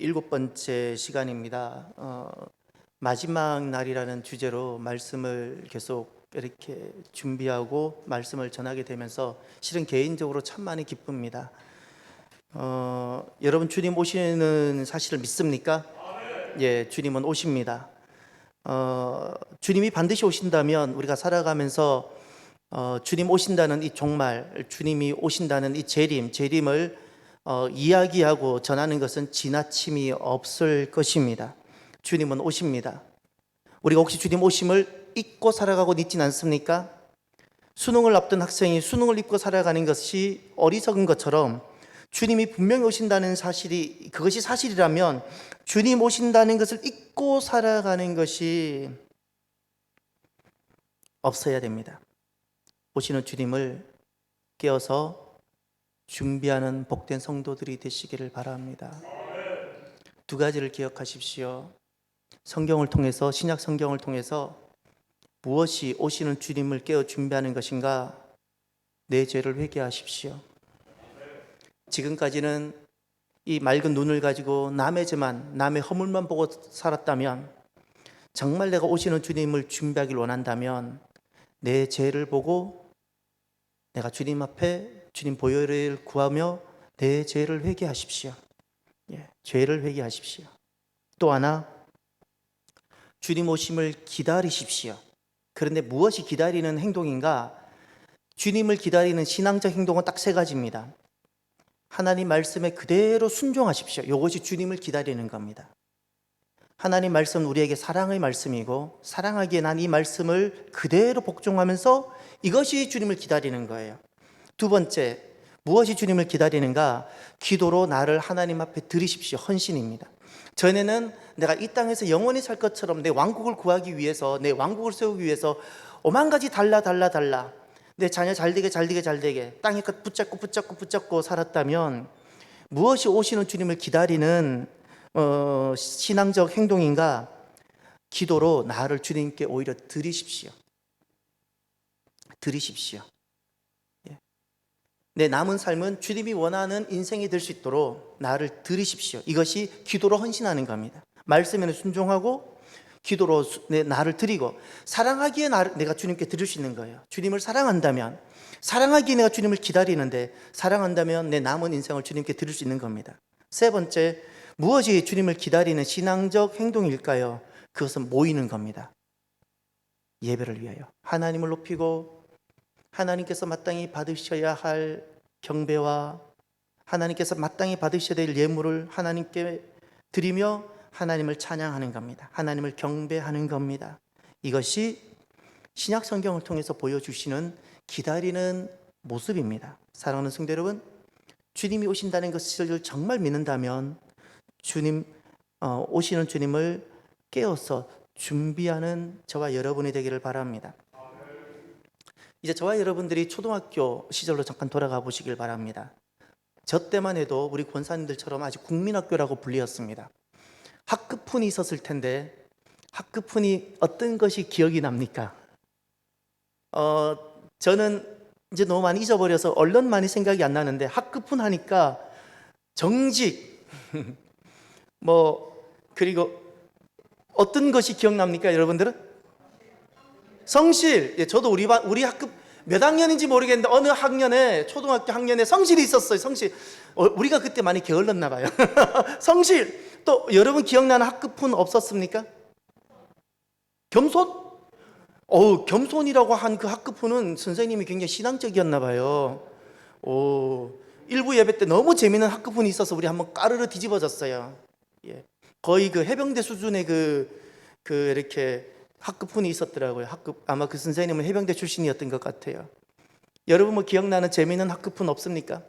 7번째 시간입니다. 마지막 날이라는 주제로 말씀을 계속 이렇게 준비하고 말씀을 전하게 되면서 실은 개인적으로 참 많이 기쁩니다. 여러분 주님 오시는 사실을 믿습니까? 예, 주님은 오십니다. 주님이 반드시 오신다면 우리가 살아가면서 주님 오신다는 이 종말, 주님이 오신다는 이 재림을 이야기하고 전하는 것은 지나침이 없을 것입니다. 주님은 오십니다. 우리가 혹시 주님 오심을 잊고 살아가고 있진 않습니까? 수능을 앞둔 학생이 수능을 잊고 살아가는 것이 어리석은 것처럼 주님이 분명히 오신다는 사실이, 그것이 사실이라면 주님 오신다는 것을 잊고 살아가는 것이 없어야 됩니다. 오시는 주님을 깨어서 준비하는 복된 성도들이 되시기를 바랍니다. 두 가지를 기억하십시오. 성경을 통해서, 신약 성경을 통해서 무엇이 오시는 주님을 깨어 준비하는 것인가? 내 죄를 회개하십시오. 지금까지는 이 맑은 눈을 가지고 남의 죄만, 남의 허물만 보고 살았다면, 정말 내가 오시는 주님을 준비하길 원한다면 내 죄를 보고 내가 주님 앞에 주님 보혈을 구하며 내 죄를 회개하십시오. 예, 죄를 회개하십시오. 또 하나, 주님 오심을 기다리십시오. 그런데 무엇이 기다리는 행동인가? 주님을 기다리는 신앙적 행동은 딱 세 가지입니다. 하나님 말씀에 그대로 순종하십시오. 이것이 주님을 기다리는 겁니다. 하나님 말씀은 우리에게 사랑의 말씀이고, 사랑하기에 난 이 말씀을 그대로 복종하면서 이것이 주님을 기다리는 거예요. 두 번째, 무엇이 주님을 기다리는가? 기도로 나를 하나님 앞에 드리십시오. 헌신입니다. 전에는 내가 이 땅에서 영원히 살 것처럼 내 왕국을 구하기 위해서, 내 왕국을 세우기 위해서 오만 가지 달라 내 자녀 잘되게 땅에 것 붙잡고 살았다면, 무엇이 오시는 주님을 기다리는 신앙적 행동인가? 기도로 나를 주님께 오히려 드리십시오. 내 남은 삶은 주님이 원하는 인생이 될 수 있도록 나를 드리십시오. 이것이 기도로 헌신하는 겁니다. 말씀에는 순종하고 기도로 나를 드리고, 사랑하기에 내가 주님께 드릴 수 있는 거예요. 주님을 사랑한다면, 사랑하기에 내가 주님을 기다리는데, 사랑한다면 내 남은 인생을 주님께 드릴 수 있는 겁니다. 세 번째, 무엇이 주님을 기다리는 신앙적 행동일까요? 그것은 모이는 겁니다. 예배를 위하여 하나님을 높이고, 하나님께서 마땅히 받으셔야 할 경배와 하나님께서 마땅히 받으셔야 될 예물을 하나님께 드리며 하나님을 찬양하는 겁니다. 하나님을 경배하는 겁니다. 이것이 신약 성경을 통해서 보여주시는 기다리는 모습입니다. 사랑하는 성도 여러분, 주님이 오신다는 것을 정말 믿는다면 주님 오시는 주님을 깨어서 준비하는 저와 여러분이 되기를 바랍니다. 이제 저와 여러분들이 초등학교 시절로 잠깐 돌아가 보시길 바랍니다. 저 때만 해도 우리 권사님들처럼 아직 국민학교라고 불리었습니다. 학급훈이 있었을 텐데, 학급훈이 어떤 것이 기억이 납니까? 저는 이제 너무 많이 잊어버려서 얼른 많이 생각이 안 나는데, 학급훈 하니까 정직 그리고 어떤 것이 기억납니까, 여러분들은? 성실. 예, 저도 우리 학급 몇 학년인지 모르겠는데 어느 학년에, 초등학교 학년에 성실이 있었어요. 성실. 우리가 그때 많이 게을렀나 봐요. 성실. 또 여러분 기억나는 학급훈 없었습니까? 겸손? 겸손이라고 한 그 학급훈은 선생님이 굉장히 신앙적이었나 봐요. 일부 예배 때 너무 재미있는 학급훈이 있어서 우리 한번 까르르 뒤집어졌어요. 예. 거의 그 해병대 수준의 이렇게 학급훈이 있었더라고요. 아마 그 선생님은 해병대 출신이었던 것 같아요. 여러분 기억나는 재미있는 학급훈 없습니까?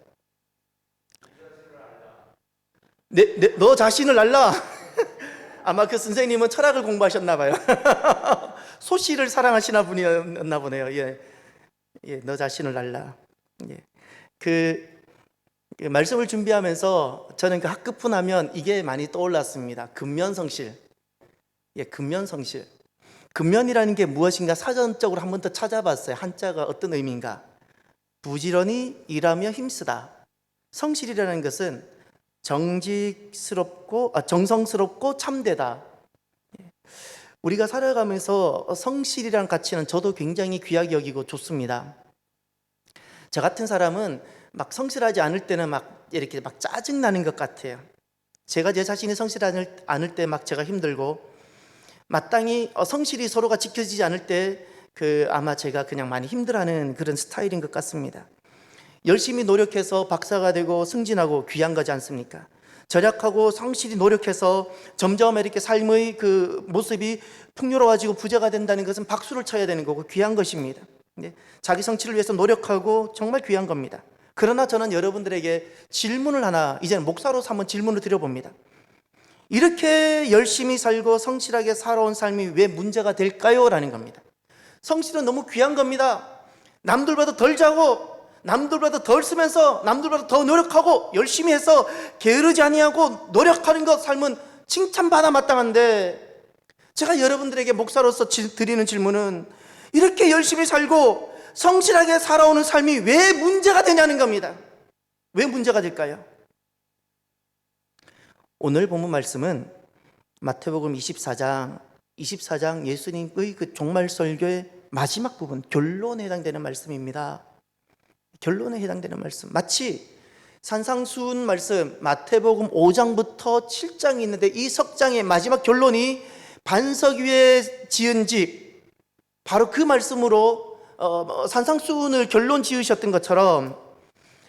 너 자신을 알라. 아마 그 선생님은 철학을 공부하셨나 봐요. 소시를 사랑하시나 분이었나 보네요. 예, 너 자신을 알라. 예. 그 말씀을 준비하면서 저는 그 학급훈 하면 이게 많이 떠올랐습니다. 근면성실. 예, 근면성실. 근면이라는 게 무엇인가 사전적으로 한 번 더 찾아봤어요. 한자가 어떤 의미인가? 부지런히 일하며 힘쓰다. 성실이라는 것은 정성스럽고 참되다. 우리가 살아가면서 성실이란 가치는 저도 굉장히 귀하게 여기고 좋습니다. 저 같은 사람은 막 성실하지 않을 때는 막 이렇게 막 짜증나는 것 같아요. 제가 제 자신이 성실하지 않을 때 막 제가 힘들고, 마땅히 성실이 서로가 지켜지지 않을 때 아마 제가 그냥 많이 힘들어하는 그런 스타일인 것 같습니다. 열심히 노력해서 박사가 되고 승진하고 귀한 거지 않습니까? 절약하고 성실히 노력해서 점점 이렇게 삶의 그 모습이 풍요로워지고 부자가 된다는 것은 박수를 쳐야 되는 거고 귀한 것입니다. 자기 성취를 위해서 노력하고 정말 귀한 겁니다. 그러나 저는 여러분들에게 질문을 하나, 이제는 목사로서 한번 질문을 드려봅니다. 이렇게 열심히 살고 성실하게 살아온 삶이 왜 문제가 될까요? 라는 겁니다. 성실은 너무 귀한 겁니다. 남들보다 덜 자고, 남들보다 덜 쓰면서, 남들보다 더 노력하고 열심히 해서 게으르지 아니하고 노력하는 것 삶은 칭찬받아 마땅한데, 제가 여러분들에게 목사로서 드리는 질문은 이렇게 열심히 살고 성실하게 살아오는 삶이 왜 문제가 되냐는 겁니다. 왜 문제가 될까요? 오늘 본문 말씀은 마태복음 24장 예수님의 그 종말 설교의 마지막 부분, 결론에 해당되는 말씀입니다. 결론에 해당되는 말씀, 마치 산상수훈 말씀 마태복음 5장부터 7장이 있는데 이 석장의 마지막 결론이 반석 위에 지은 집, 바로 그 말씀으로 산상수훈을 결론 지으셨던 것처럼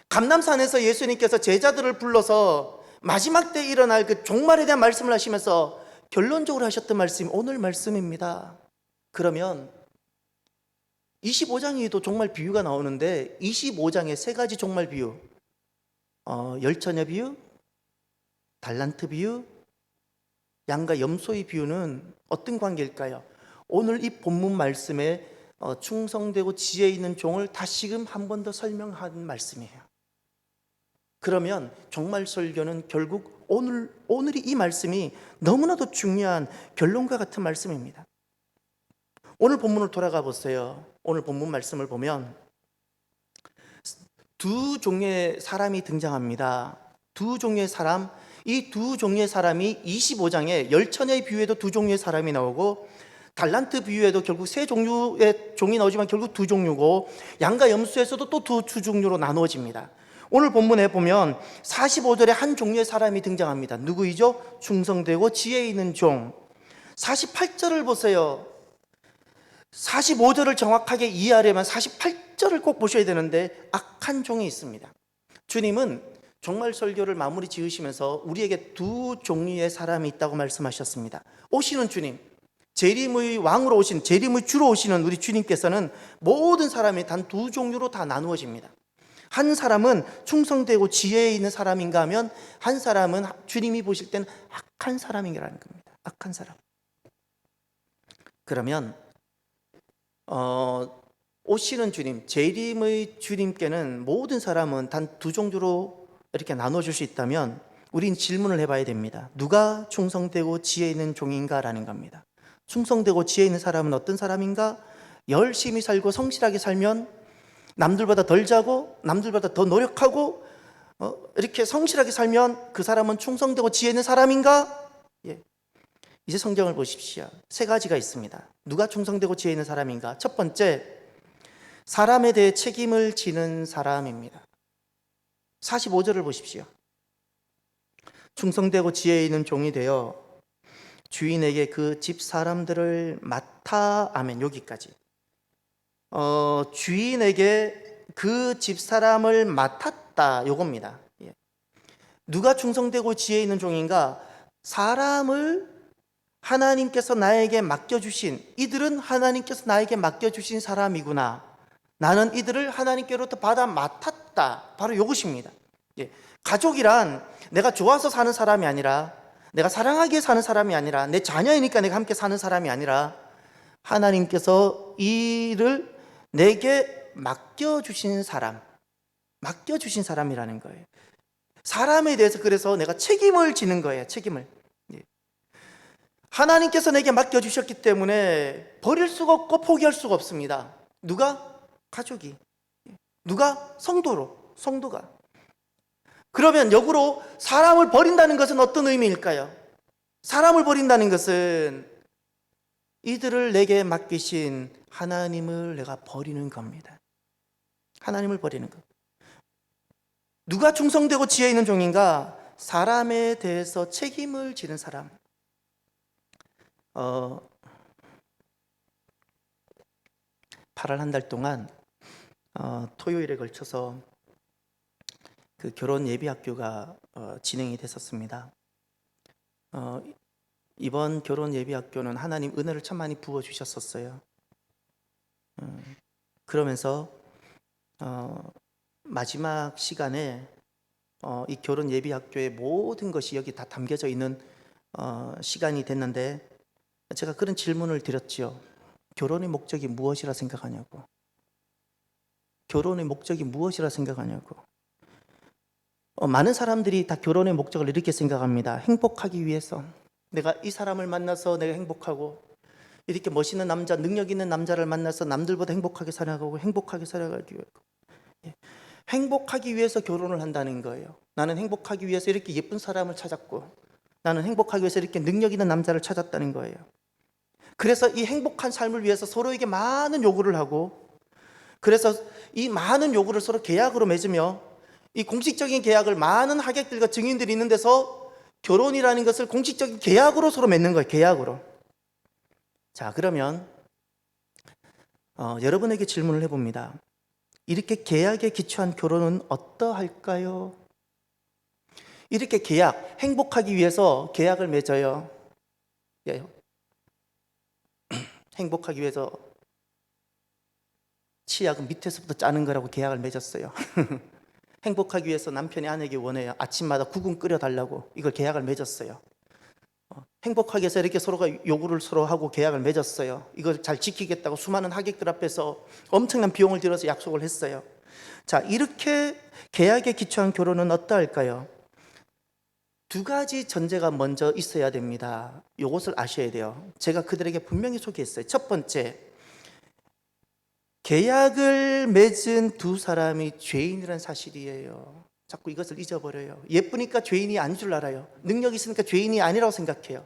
감람산에서 예수님께서 제자들을 불러서 마지막 때 일어날 그 종말에 대한 말씀을 하시면서 결론적으로 하셨던 말씀이 오늘 말씀입니다. 그러면 25장에도 종말 비유가 나오는데 25장에 세 가지 종말 비유, 열처녀 비유, 달란트 비유, 양과 염소의 비유는 어떤 관계일까요? 오늘 이 본문 말씀에 충성되고 지혜 있는 종을 다시금 한 번 더 설명한 말씀이에요. 그러면 종말 설교는 결국 오늘이 이 말씀이 너무나도 중요한 결론과 같은 말씀입니다. 오늘 본문을 돌아가 보세요. 오늘 본문 말씀을 보면 두 종류의 사람이 등장합니다. 두 종류의 사람, 이 두 종류의 사람이 25장에 열처녀의 비유에도 두 종류의 사람이 나오고 달란트 비유에도 결국 세 종류의 종이 나오지만 결국 두 종류고 양과 염소에서도 또 두 종류로 나누어집니다. 오늘 본문에 보면 45절에 한 종류의 사람이 등장합니다. 누구이죠? 충성되고 지혜 있는 종. 48절을 보세요. 45절을 정확하게 이해하려면 48절을 꼭 보셔야 되는데 악한 종이 있습니다. 주님은 종말 설교를 마무리 지으시면서 우리에게 두 종류의 사람이 있다고 말씀하셨습니다. 오시는 주님, 재림의 왕으로 오신, 재림의 주로 오시는 우리 주님께서는 모든 사람이 단 두 종류로 다 나누어집니다. 한 사람은 충성되고 지혜에 있는 사람인가 하면 한 사람은 주님이 보실 때는 악한 사람이라는 겁니다. 악한 사람. 그러면 오시는 주님, 재림의 주님께는 모든 사람은 단 두 종류로 이렇게 나눠줄 수 있다면 우린 질문을 해봐야 됩니다. 누가 충성되고 지혜 있는 종인가라는 겁니다. 충성되고 지혜 있는 사람은 어떤 사람인가? 열심히 살고 성실하게 살면 남들보다 덜 자고 남들보다 더 노력하고 이렇게 성실하게 살면 그 사람은 충성되고 지혜 있는 사람인가? 예. 이제 성경을 보십시오. 세 가지가 있습니다. 누가 충성되고 지혜 있는 사람인가? 첫 번째, 사람에 대해 책임을 지는 사람입니다. 45절을 보십시오. 충성되고 지혜 있는 종이 되어 주인에게 그 집 사람들을 맡아, 아멘. 여기까지. 주인에게 그 집 사람을 맡았다, 요겁니다. 예. 누가 충성되고 지혜 있는 종인가? 사람을 하나님께서 나에게 맡겨주신, 이들은 하나님께서 나에게 맡겨주신 사람이구나, 나는 이들을 하나님께로부터 받아 맡았다, 바로 이것입니다. 예. 가족이란 내가 좋아서 사는 사람이 아니라, 내가 사랑하기에 사는 사람이 아니라, 내 자녀이니까 내가 함께 사는 사람이 아니라 하나님께서 이를 내게 맡겨주신 사람, 맡겨주신 사람이라는 거예요. 사람에 대해서 그래서 내가 책임을 지는 거예요. 책임을. 하나님께서 내게 맡겨주셨기 때문에 버릴 수가 없고 포기할 수가 없습니다. 누가? 가족이. 누가? 성도가. 그러면 역으로 사람을 버린다는 것은 어떤 의미일까요? 사람을 버린다는 것은 이들을 내게 맡기신 하나님을 내가 버리는 겁니다. 하나님을 버리는 것. 누가 충성되고 지혜 있는 종인가? 사람에 대해서 책임을 지는 사람. 8월 한 달 동안 토요일에 걸쳐서 그 결혼 예비학교가 진행이 됐었습니다. 이번 결혼 예비학교는 하나님 은혜를 참 많이 부어주셨었어요. 그러면서 마지막 시간에 이 결혼 예비학교의 모든 것이 여기 다 담겨져 있는 시간이 됐는데, 제가 그런 질문을 드렸지요. 결혼의 목적이 무엇이라 생각하냐고. 결혼의 목적이 무엇이라 생각하냐고. 많은 사람들이 다 결혼의 목적을 이렇게 생각합니다. 행복하기 위해서. 내가 이 사람을 만나서 내가 행복하고, 이렇게 멋있는 남자, 능력 있는 남자를 만나서 남들보다 행복하게 살아가고 행복하게 살아가기 위해서. 행복하기 위해서 결혼을 한다는 거예요. 나는 행복하기 위해서 이렇게 예쁜 사람을 찾았고, 나는 행복하기 위해서 이렇게 능력 있는 남자를 찾았다는 거예요. 그래서 이 행복한 삶을 위해서 서로에게 많은 요구를 하고, 그래서 이 많은 요구를 서로 계약으로 맺으며, 이 공식적인 계약을 많은 하객들과 증인들이 있는 데서 결혼이라는 것을 공식적인 계약으로 서로 맺는 거예요. 계약으로. 자, 그러면 여러분에게 질문을 해봅니다. 이렇게 계약에 기초한 결혼은 어떠할까요? 이렇게 계약, 행복하기 위해서 계약을 맺어요. 예. 행복하기 위해서 치약은 밑에서부터 짜는 거라고 계약을 맺었어요. 행복하기 위해서 남편이 아내에게 원해요. 아침마다 국은 끓여달라고, 이걸 계약을 맺었어요. 행복하기 위해서 이렇게 서로가 요구를 서로 하고 계약을 맺었어요. 이걸 잘 지키겠다고 수많은 하객들 앞에서 엄청난 비용을 들여서 약속을 했어요. 자, 이렇게 계약에 기초한 결혼은 어떠할까요? 두 가지 전제가 먼저 있어야 됩니다. 이것을 아셔야 돼요. 제가 그들에게 분명히 소개했어요. 첫 번째, 계약을 맺은 두 사람이 죄인이라는 사실이에요. 자꾸 이것을 잊어버려요. 예쁘니까 죄인이 아닌 줄 알아요. 능력이 있으니까 죄인이 아니라고 생각해요.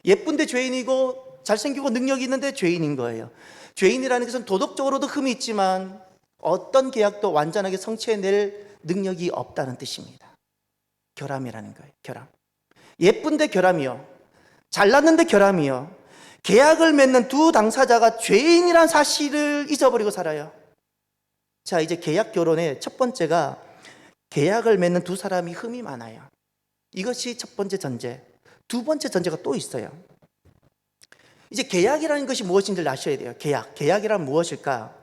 예쁜데 죄인이고 잘생기고 능력이 있는데 죄인인 거예요. 죄인이라는 것은 도덕적으로도 흠이 있지만 어떤 계약도 완전하게 성취해낼 능력이 없다는 뜻입니다. 결함이라는 거예요. 결함. 예쁜데 결함이요, 잘났는데 결함이요, 계약을 맺는 두 당사자가 죄인이란 사실을 잊어버리고 살아요. 자, 이제 계약 결혼의 첫 번째가 계약을 맺는 두 사람이 흠이 많아요. 이것이 첫 번째 전제. 두 번째 전제가 또 있어요. 이제 계약이라는 것이 무엇인지를 아셔야 돼요. 계약이란 무엇일까?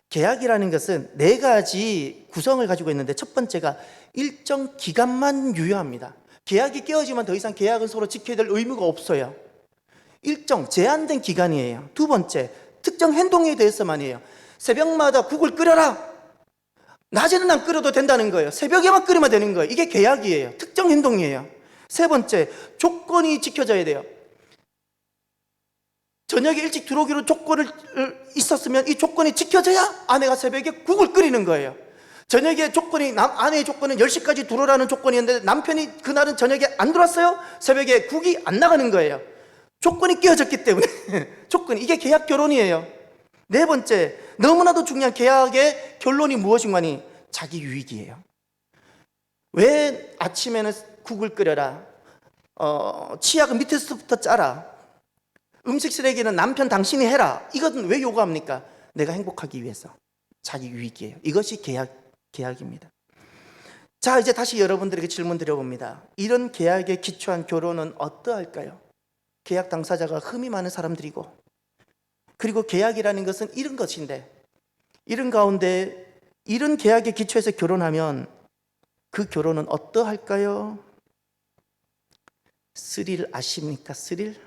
계약이라는 것은 네 가지 구성을 가지고 있는데, 첫 번째가 일정 기간만 유효합니다. 계약이 깨어지면 더 이상 계약은 서로 지켜야 될 의무가 없어요. 일정 제한된 기간이에요. 두 번째, 특정 행동에 대해서만이에요. 새벽마다 국을 끓여라. 낮에는 안 끓여도 된다는 거예요. 새벽에만 끓이면 되는 거예요. 이게 계약이에요. 특정 행동이에요. 세 번째, 조건이 지켜져야 돼요. 저녁에 일찍 들어오기로 조건을 있었으면 이 조건이 지켜져야 아내가 새벽에 국을 끓이는 거예요. 저녁에 조건이, 아내의 조건은 10시까지 들어오라는 조건이었는데 남편이 그날은 저녁에 안 들어왔어요. 새벽에 국이 안 나가는 거예요. 조건이 끼어졌기 때문에. 조건이, 이게 계약 결혼이에요. 네 번째, 너무나도 중요한 계약의 결론이 무엇인가니 자기 유익이에요. 왜 아침에는 국을 끓여라, 치약은 밑에서부터 짜라, 음식 쓰레기는 남편 당신이 해라, 이건 왜 요구합니까? 내가 행복하기 위해서. 자기 유익이에요. 이것이 계약입니다. 자, 이제 다시 여러분들에게 질문 드려봅니다. 이런 계약에 기초한 결혼은 어떠할까요? 계약 당사자가 흠이 많은 사람들이고, 그리고 계약이라는 것은 이런 것인데, 이런 가운데 이런 계약에 기초해서 결혼하면 그 결혼은 어떠할까요? 스릴 아십니까? 스릴?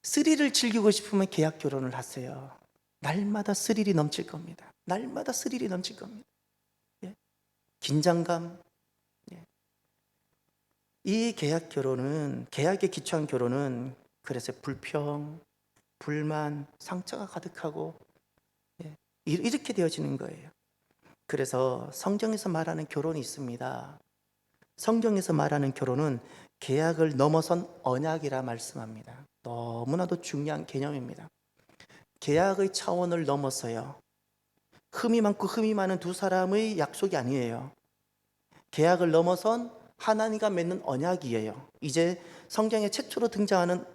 스릴을 즐기고 싶으면 계약 결혼을 하세요. 날마다 스릴이 넘칠 겁니다. 날마다 스릴이 넘칠 겁니다. 예? 긴장감. 예. 이 계약 결혼은, 계약에 기초한 결혼은 그래서 불평, 불만, 상처가 가득하고, 예, 이렇게 되어지는 거예요. 그래서 성경에서 말하는 결혼이 있습니다. 성경에서 말하는 결혼은 계약을 넘어선 언약이라 말씀합니다. 너무나도 중요한 개념입니다. 계약의 차원을 넘어서요, 흠이 많고 흠이 많은 두 사람의 약속이 아니에요. 계약을 넘어선 하나님과 맺는 언약이에요. 이제 성경에 최초로 등장하는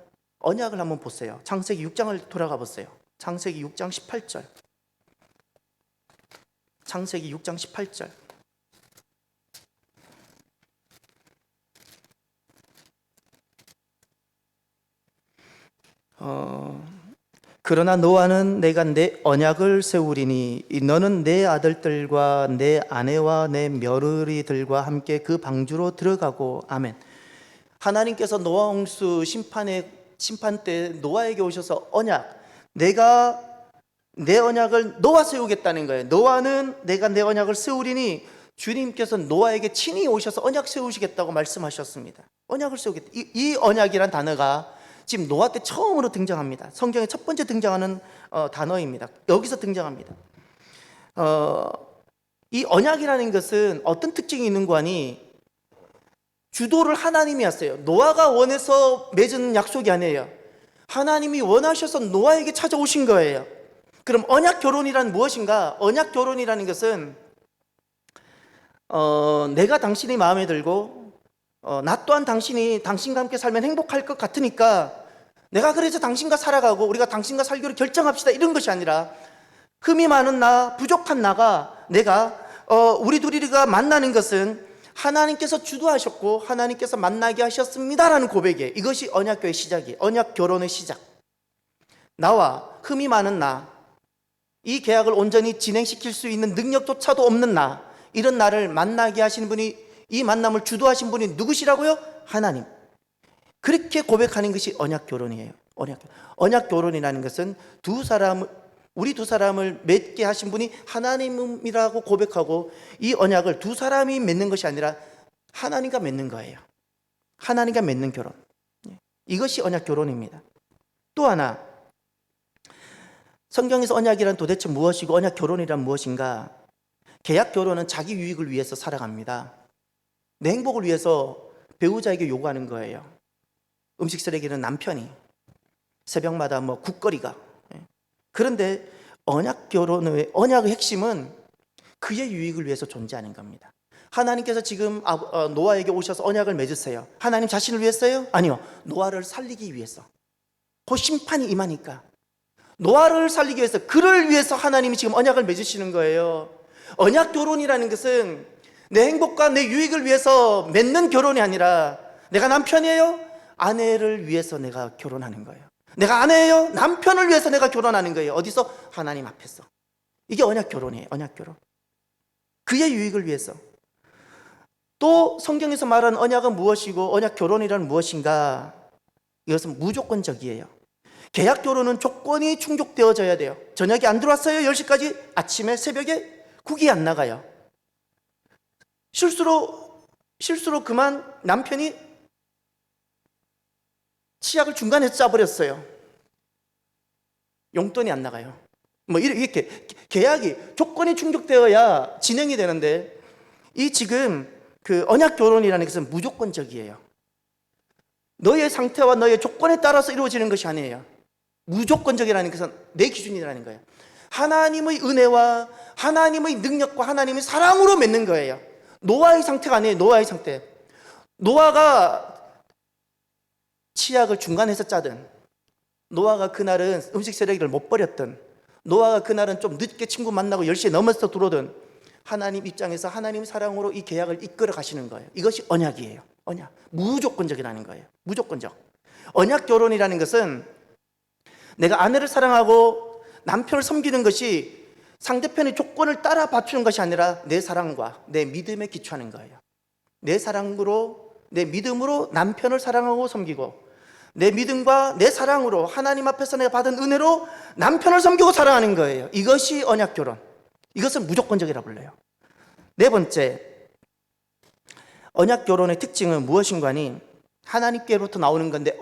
언약을 한번 보세요. 창세기 6장을 돌아가 보세요. 창세기 6장 18절. 창세기 6장 18절. 그러나 너와는 내가 내 언약을 세우리니 너는 내 아들들과 내 아내와 내 며느리들과 함께 그 방주로 들어가고. 아멘. 하나님께서 노아 홍수 심판 때 노아에게 오셔서 언약, 내가 내 언약을 너와 세우겠다는 거예요. 너와는 내가 내 언약을 세우리니 주님께서 노아에게 친히 오셔서 언약 세우시겠다고 말씀하셨습니다. 언약을 세우겠다. 이 언약이란 단어가 지금 노아 때 처음으로 등장합니다. 성경에 첫 번째 등장하는 단어입니다. 여기서 등장합니다. 이 언약이라는 것은 어떤 특징이 있는 거 아니, 주도를 하나님이 했어요. 노아가 원해서 맺은 약속이 아니에요. 하나님이 원하셔서 노아에게 찾아오신 거예요. 그럼 언약 결혼이란 무엇인가? 언약 결혼이라는 것은 내가 당신이 마음에 들고 나 또한 당신이 당신과 함께 살면 행복할 것 같으니까 내가 그래서 당신과 살아가고 우리가 당신과 살기로 결정합시다, 이런 것이 아니라 흠이 많은 나, 부족한 나가 내가 우리 둘이가 만나는 것은 하나님께서 주도하셨고 하나님께서 만나게 하셨습니다라는 고백이에요. 이것이 언약교의 시작이에요. 언약 결혼의 시작. 나와 흠이 많은 나, 이 계약을 온전히 진행시킬 수 있는 능력조차도 없는 나, 이런 나를 만나게 하신 분이, 이 만남을 주도하신 분이 누구시라고요? 하나님. 그렇게 고백하는 것이 언약 결혼이에요. 언약 결혼이라는 것은 우리 두 사람을 맺게 하신 분이 하나님이라고 고백하고, 이 언약을 두 사람이 맺는 것이 아니라 하나님과 맺는 거예요. 하나님과 맺는 결혼. 이것이 언약 결혼입니다. 또 하나, 성경에서 언약이란 도대체 무엇이고 언약 결혼이란 무엇인가? 계약 결혼은 자기 유익을 위해서 살아갑니다. 내 행복을 위해서 배우자에게 요구하는 거예요. 음식 쓰레기는 남편이, 새벽마다 국거리가. 그런데 언약의 핵심은 그의 유익을 위해서 존재하는 겁니다. 하나님께서 지금 노아에게 오셔서 언약을 맺으세요. 하나님 자신을 위해서요? 아니요. 노아를 살리기 위해서. 곧 심판이 임하니까 노아를 살리기 위해서, 그를 위해서 하나님이 지금 언약을 맺으시는 거예요. 언약 결혼이라는 것은 내 행복과 내 유익을 위해서 맺는 결혼이 아니라, 내가 남편이에요? 아내를 위해서 내가 결혼하는 거예요. 내가 아내예요? 남편을 위해서 내가 결혼하는 거예요. 어디서? 하나님 앞에서. 이게 언약 결혼이에요. 언약 결혼. 그의 유익을 위해서. 또 성경에서 말하는 언약은 무엇이고 언약 결혼이란 무엇인가? 이것은 무조건적이에요. 계약 결혼은 조건이 충족되어져야 돼요. 저녁이 안 들어왔어요? 10시까지? 아침에 새벽에 국이 안 나가요. 실수로 그만 남편이 치약을 중간에 짜버렸어요. 용돈이 안 나가요. 이렇게 계약이 조건이 충족되어야 진행이 되는데, 이 지금 그 언약 결혼이라는 것은 무조건적이에요. 너의 상태와 너의 조건에 따라서 이루어지는 것이 아니에요. 무조건적이라는 것은 내 기준이라는 거예요. 하나님의 은혜와 하나님의 능력과 하나님의 사랑으로 맺는 거예요. 노아의 상태가 아니에요. 노아의 상태. 노아가 치약을 중간에서 짜든, 노아가 그날은 음식 쓰레기를 못 버렸든, 노아가 그날은 좀 늦게 친구 만나고 10시에 넘어서 들어오든, 하나님 입장에서 하나님 사랑으로 이 계약을 이끌어 가시는 거예요. 이것이 언약이에요. 언약. 무조건적이라는 거예요. 무조건적. 언약 결혼이라는 것은 내가 아내를 사랑하고 남편을 섬기는 것이 상대편의 조건을 따라 받추는 것이 아니라 내 사랑과 내 믿음에 기초하는 거예요. 내 사랑으로, 내 믿음으로 남편을 사랑하고 섬기고, 내 믿음과 내 사랑으로 하나님 앞에서 내가 받은 은혜로 남편을 섬기고 사랑하는 거예요. 이것이 언약 결혼. 이것을 무조건적이라 불러요. 네 번째, 언약 결혼의 특징은 무엇인가 하니, 하나님께로부터 나오는 건데,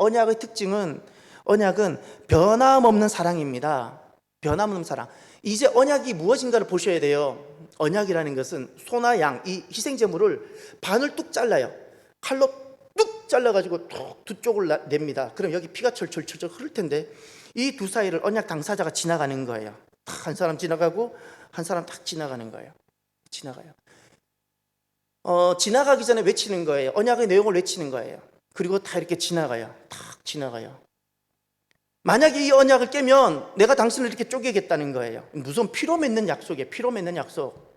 언약은 변함없는 사랑입니다. 변함없는 사랑. 이제 언약이 무엇인가를 보셔야 돼요. 언약이라는 것은 소나 양, 이 희생제물을 반을 뚝 잘라요. 칼로 뚝 잘라가지고 툭 두 쪽을 냅니다. 그럼 여기 피가 철철철철 흐를 텐데 이 두 사이를 언약 당사자가 지나가는 거예요. 한 사람 지나가고 한 사람 탁 지나가는 거예요. 지나가요. 지나가기 전에 외치는 거예요. 언약의 내용을 외치는 거예요. 그리고 다 이렇게 지나가요. 탁 지나가요. 만약에 이 언약을 깨면 내가 당신을 이렇게 쪼개겠다는 거예요. 무슨 피로 맺는 약속이에요. 피로 맺는 약속.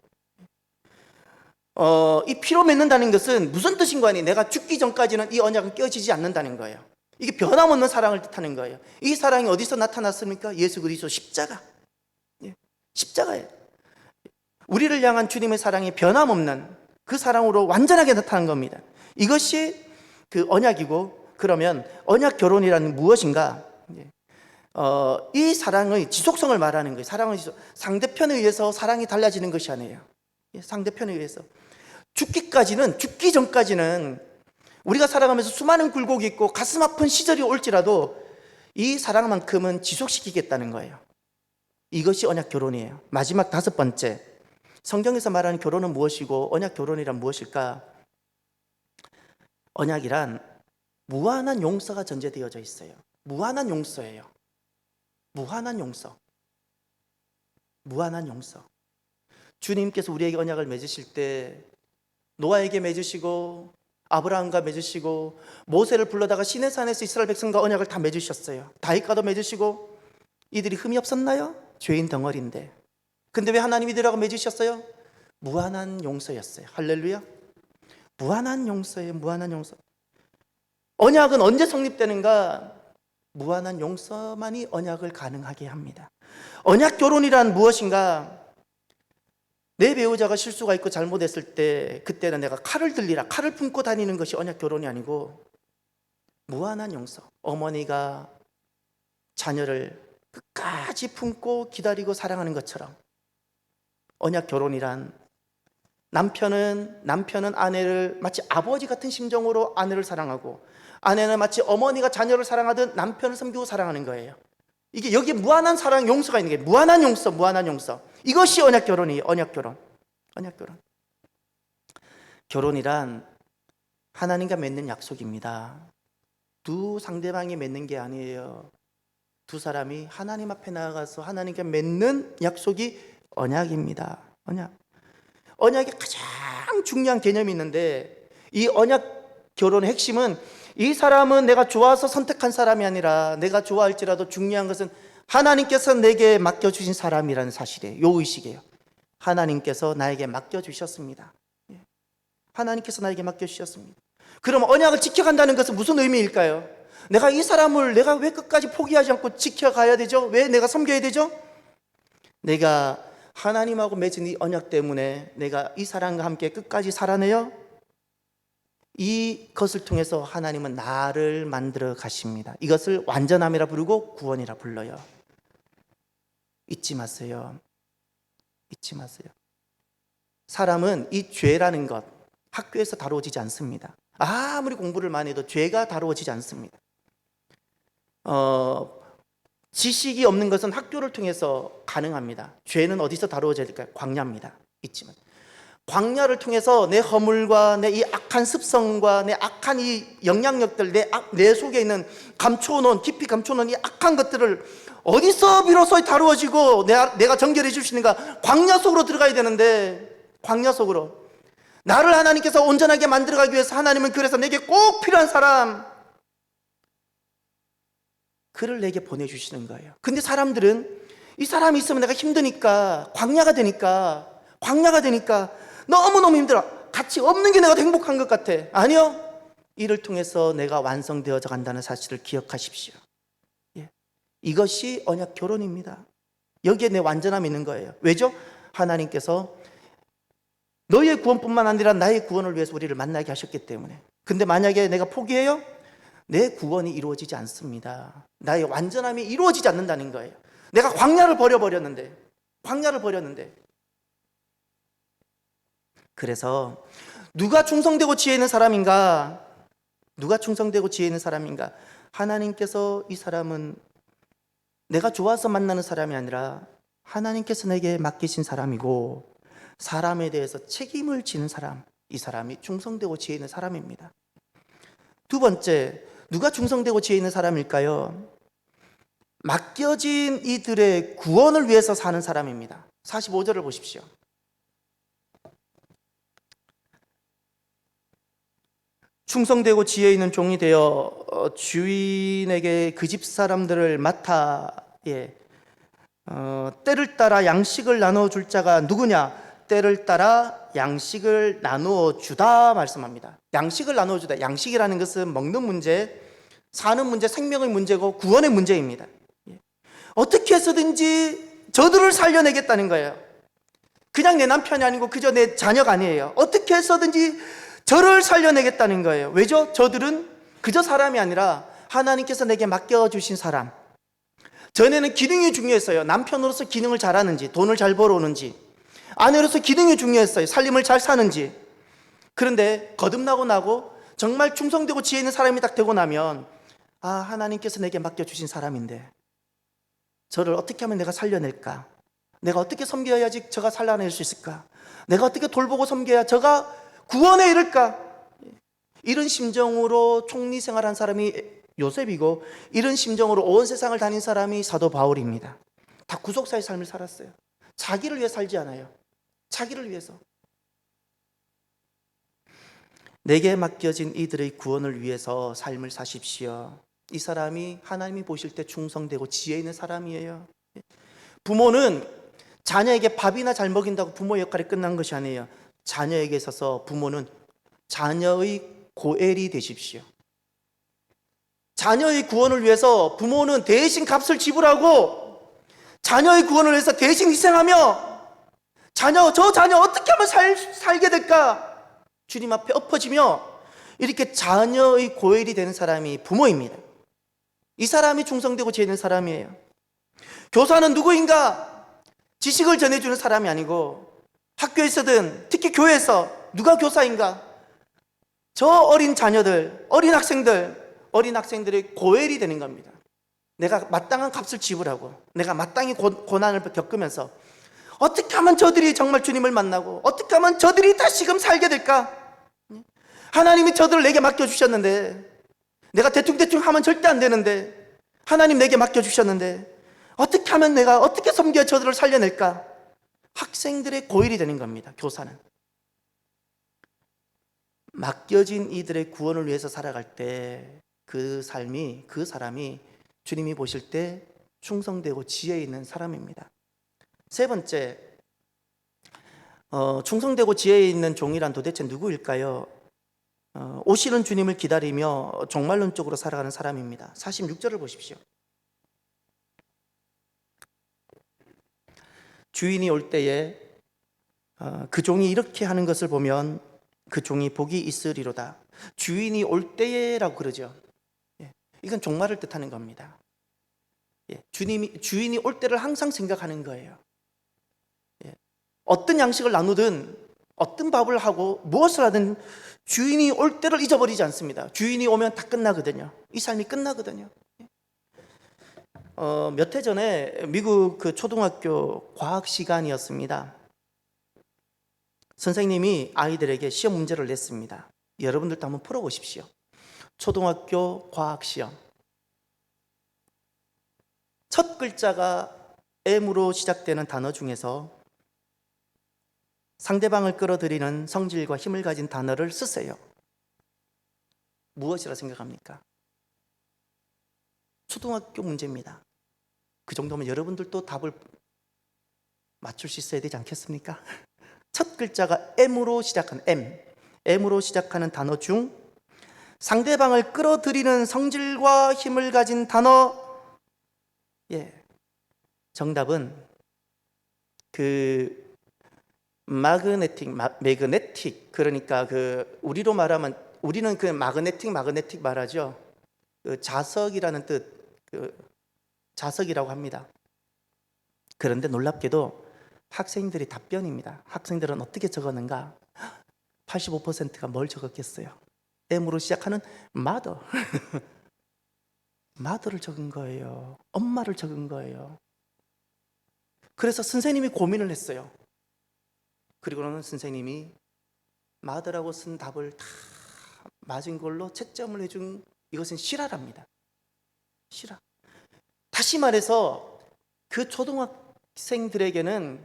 이 피로 맺는다는 것은 무슨 뜻인가 하니 내가 죽기 전까지는 이 언약은 깨어지지 않는다는 거예요. 이게 변함없는 사랑을 뜻하는 거예요. 이 사랑이 어디서 나타났습니까? 예수 그리스도 십자가. 십자가예요. 우리를 향한 주님의 사랑이 변함없는 그 사랑으로 완전하게 나타난 겁니다. 이것이 그 언약이고, 그러면 언약 결혼이라는 무엇인가? 이 사랑의 지속성을 말하는 거예요. 사랑의 상대편에 의해서 사랑이 달라지는 것이 아니에요. 상대편에 의해서 죽기 전까지는 우리가 살아가면서 수많은 굴곡이 있고 가슴 아픈 시절이 올지라도 이 사랑만큼은 지속시키겠다는 거예요. 이것이 언약 결혼이에요. 마지막 다섯 번째, 성경에서 말하는 결혼은 무엇이고 언약 결혼이란 무엇일까? 언약이란 무한한 용서가 전제되어져 있어요. 무한한 용서예요. 무한한 용서. 무한한 용서. 주님께서 우리에게 언약을 맺으실 때 노아에게 맺으시고 아브라함과 맺으시고 모세를 불러다가 시내산에서 이스라엘 백성과 언약을 다 맺으셨어요. 다윗과도 맺으시고. 이들이 흠이 없었나요? 죄인 덩어리인데. 근데 왜 하나님이 이들하고 맺으셨어요? 무한한 용서였어요. 할렐루야. 무한한 용서예요. 무한한 용서. 언약은 언제 성립되는가? 무한한 용서만이 언약을 가능하게 합니다. 언약 결혼이란 무엇인가? 내 배우자가 실수가 있고 잘못했을 때 그때는 내가 칼을 들리라, 칼을 품고 다니는 것이 언약 결혼이 아니고 무한한 용서. 어머니가 자녀를 끝까지 품고 기다리고 사랑하는 것처럼 언약 결혼이란 남편은 아내를 마치 아버지 같은 심정으로 아내를 사랑하고, 아내는 마치 어머니가 자녀를 사랑하듯 남편을 섬기고 사랑하는 거예요. 이게 여기에 무한한 사랑, 용서가 있는 게 무한한 용서, 무한한 용서. 이것이 언약 결혼이에요. 언약 결혼. 언약 결혼. 결혼이란 하나님과 맺는 약속입니다. 두 상대방이 맺는 게 아니에요. 두 사람이 하나님 앞에 나아가서 하나님과 맺는 약속이 언약입니다. 언약. 언약의 가장 중요한 개념이 있는데, 이 언약 결혼의 핵심은 이 사람은 내가 좋아서 선택한 사람이 아니라 내가 좋아할지라도 중요한 것은 하나님께서 내게 맡겨주신 사람이라는 사실이에요. 이 의식이에요. 하나님께서 나에게 맡겨주셨습니다. 하나님께서 나에게 맡겨주셨습니다. 그럼 언약을 지켜간다는 것은 무슨 의미일까요? 내가 이 사람을 내가 왜 끝까지 포기하지 않고 지켜가야 되죠? 왜 내가 섬겨야 되죠? 내가 하나님하고 맺은 이 언약 때문에 내가 이 사람과 함께 끝까지 살아내요. 이것을 통해서 하나님은 나를 만들어 가십니다. 이것을 완전함이라 부르고 구원이라 불러요. 잊지 마세요. 잊지 마세요. 사람은 이 죄라는 것 학교에서 다루어지지 않습니다. 아무리 공부를 많이 해도 죄가 다루어지지 않습니다. 지식이 없는 것은 학교를 통해서 가능합니다. 죄는 어디서 다루어져야 될까요? 광야입니다. 있지만 광야를 통해서 내 허물과 내 이 악한 습성과 내 악한 이 영향력들, 내 속에 있는 깊이 감춰놓은 이 악한 것들을 어디서 비로소 다루어지고 내가 정결해 주시는가? 광야 속으로 들어가야 되는데, 광야 속으로 나를 하나님께서 온전하게 만들어가기 위해서 하나님은 그래서 내게 꼭 필요한 사람, 그를 내게 보내주시는 거예요. 근데 사람들은 이 사람이 있으면 내가 힘드니까, 광야가 되니까 너무너무 힘들어. 같이 없는 게 내가 더 행복한 것 같아. 아니요. 이를 통해서 내가 완성되어져 간다는 사실을 기억하십시오. 이것이 언약 결혼입니다. 여기에 내 완전함이 있는 거예요. 왜죠? 하나님께서 너희의 구원뿐만 아니라 나의 구원을 위해서 우리를 만나게 하셨기 때문에. 근데 만약에 내가 포기해요? 내 구원이 이루어지지 않습니다. 나의 완전함이 이루어지지 않는다는 거예요. 내가 광야를 버려버렸는데. 그래서 누가 충성되고 지혜 있는 사람인가? 하나님께서 이 사람은 내가 좋아서 만나는 사람이 아니라 하나님께서 내게 맡기신 사람이고, 사람에 대해서 책임을 지는 사람, 이 사람이 충성되고 지혜 있는 사람입니다. 두 번째, 누가 충성되고 지혜 있는 사람일까요? 맡겨진 이들의 구원을 위해서 사는 사람입니다. 45절을 보십시오. 충성되고 지혜 있는 종이 되어 주인에게 그 집 사람들을 맡아 때를 따라 양식을 나누어 줄 자가 누구냐? 때를 따라 양식을 나누어 주다 말씀합니다. 양식을 나누어 주다. 양식이라는 것은 먹는 문제, 사는 문제, 생명의 문제고 구원의 문제입니다. 어떻게 해서든지 저들을 살려내겠다는 거예요. 그냥 내 남편이 아니고 그저 내 자녀가 아니에요. 어떻게 해서든지 저를 살려내겠다는 거예요. 왜죠? 저들은 그저 사람이 아니라 하나님께서 내게 맡겨주신 사람. 전에는 기능이 중요했어요. 남편으로서 기능을 잘하는지, 돈을 잘 벌어오는지, 아내로서 기능이 중요했어요. 살림을 잘 사는지. 그런데 거듭나고 나고 정말 충성되고 지혜 있는 사람이 딱 되고 나면, 아, 하나님께서 내게 맡겨주신 사람인데 저를 어떻게 하면 내가 살려낼까? 내가 어떻게 섬겨야지 저가 살려낼 수 있을까? 내가 어떻게 돌보고 섬겨야 저가 구원에 이를까? 이런 심정으로 총리 생활한 사람이 요셉이고, 이런 심정으로 온 세상을 다닌 사람이 사도 바울입니다. 다 구속사의 삶을 살았어요. 자기를 위해 살지 않아요. 자기를 위해서. 내게 맡겨진 이들의 구원을 위해서 삶을 사십시오. 이 사람이 하나님이 보실 때 충성되고 지혜 있는 사람이에요. 부모는 자녀에게 밥이나 잘 먹인다고 부모의 역할이 끝난 것이 아니에요. 자녀에게 있어서 부모는 자녀의 고엘이 되십시오. 자녀의 구원을 위해서 부모는 대신 값을 지불하고, 자녀의 구원을 위해서 대신 희생하며, 저 자녀 어떻게 하면 살게 될까? 주님 앞에 엎어지며 이렇게 자녀의 고엘이 되는 사람이 부모입니다. 이 사람이 충성되고 지혜 있는 사람이에요. 교사는 누구인가? 지식을 전해주는 사람이 아니고, 학교에서든 특히 교회에서 누가 교사인가? 저 어린 자녀들, 어린 학생들의 고엘이 되는 겁니다. 내가 마땅한 값을 지불하고, 내가 마땅히 고난을 겪으면서 어떻게 하면 저들이 정말 주님을 만나고, 어떻게 하면 저들이 다시금 살게 될까? 하나님이 저들을 내게 맡겨주셨는데, 내가 대충 하면 절대 안 되는데, 하나님 내게 맡겨주셨는데 어떻게 하면 내가 어떻게 섬겨 저들을 살려낼까? 학생들의 고일이 되는 겁니다. 교사는 맡겨진 이들의 구원을 위해서 살아갈 때 그 사람이 주님이 보실 때 충성되고 지혜 있는 사람입니다. 세 번째, 충성되고 지혜 있는 종이란 도대체 누구일까요? 오시는 주님을 기다리며 종말론적으로 살아가는 사람입니다. 46절을 보십시오. 주인이 올 때에 그 종이 이렇게 하는 것을 보면 그 종이 복이 있으리로다. 주인이 올 때에라고 그러죠. 이건 종말을 뜻하는 겁니다. 주인이 올 때를 항상 생각하는 거예요. 어떤 양식을 나누든 어떤 밥을 하고 무엇을 하든 주인이 올 때를 잊어버리지 않습니다. 주인이 오면 다 끝나거든요. 이 삶이 끝나거든요. 몇 해 전에 미국 그 초등학교 과학 시간이었습니다. 선생님이 아이들에게 시험 문제를 냈습니다. 여러분들도 한번 풀어보십시오. 초등학교 과학 시험. 첫 글자가 M으로 시작되는 단어 중에서 상대방을 끌어들이는 성질과 힘을 가진 단어를 쓰세요. 무엇이라 생각합니까? 초등학교 문제입니다. 그 정도면 여러분들도 답을 맞출 수 있어야 되지 않겠습니까? 첫 글자가 M으로 시작하는 단어 중 상대방을 끌어들이는 성질과 힘을 가진 단어, 정답은 그 매그네틱, 그러니까 그 우리로 말하면 우리는 그 마그네틱 말하죠. 그 자석이라는 뜻, 그 자석이라고 합니다. 그런데 놀랍게도 학생들이 답변입니다. 학생들은 어떻게 적었는가? 85%가 뭘 적었겠어요? M으로 시작하는 mother. mother를 적은 거예요. 엄마를 적은 거예요. 그래서 선생님이 고민을 했어요. 그리고는 선생님이 맞으라고 쓴 답을 다 맞은 걸로 채점을 해준, 이것은 실화랍니다. 실화. 다시 말해서 그 초등학생들에게는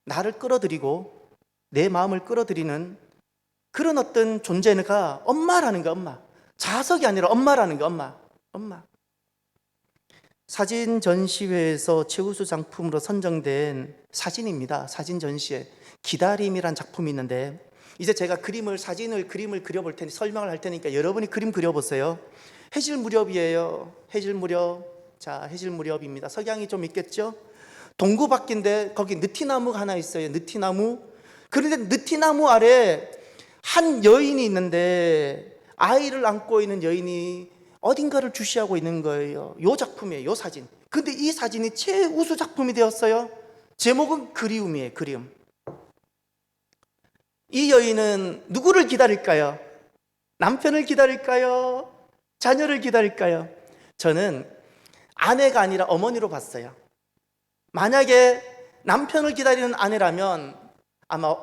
나를 끌어들이고 내 마음을 끌어들이는 그런 어떤 존재가 엄마라는 거, 엄마. 자석이 아니라 엄마라는 거, 엄마. 사진 전시회에서 최우수 작품으로 선정된 사진입니다. 사진 전시회 기다림이란 작품이 있는데, 이제 제가 그림을 그려볼 테니 설명을 할 테니까 여러분이 그림 그려보세요. 해질 무렵이에요. 해질 무렵. 자, 해질 무렵입니다. 석양이 좀 있겠죠? 동구밖인데 거기 느티나무가 하나 있어요. 느티나무. 그런데 느티나무 아래 한 여인이 있는데 아이를 안고 있는 여인이 어딘가를 주시하고 있는 거예요. 요 작품이에요. 요 사진. 근데 이 사진이 최우수 작품이 되었어요. 제목은 그리움이에요. 그리움. 이 여인은 누구를 기다릴까요? 남편을 기다릴까요? 자녀를 기다릴까요? 저는 아내가 아니라 어머니로 봤어요. 만약에 남편을 기다리는 아내라면 아마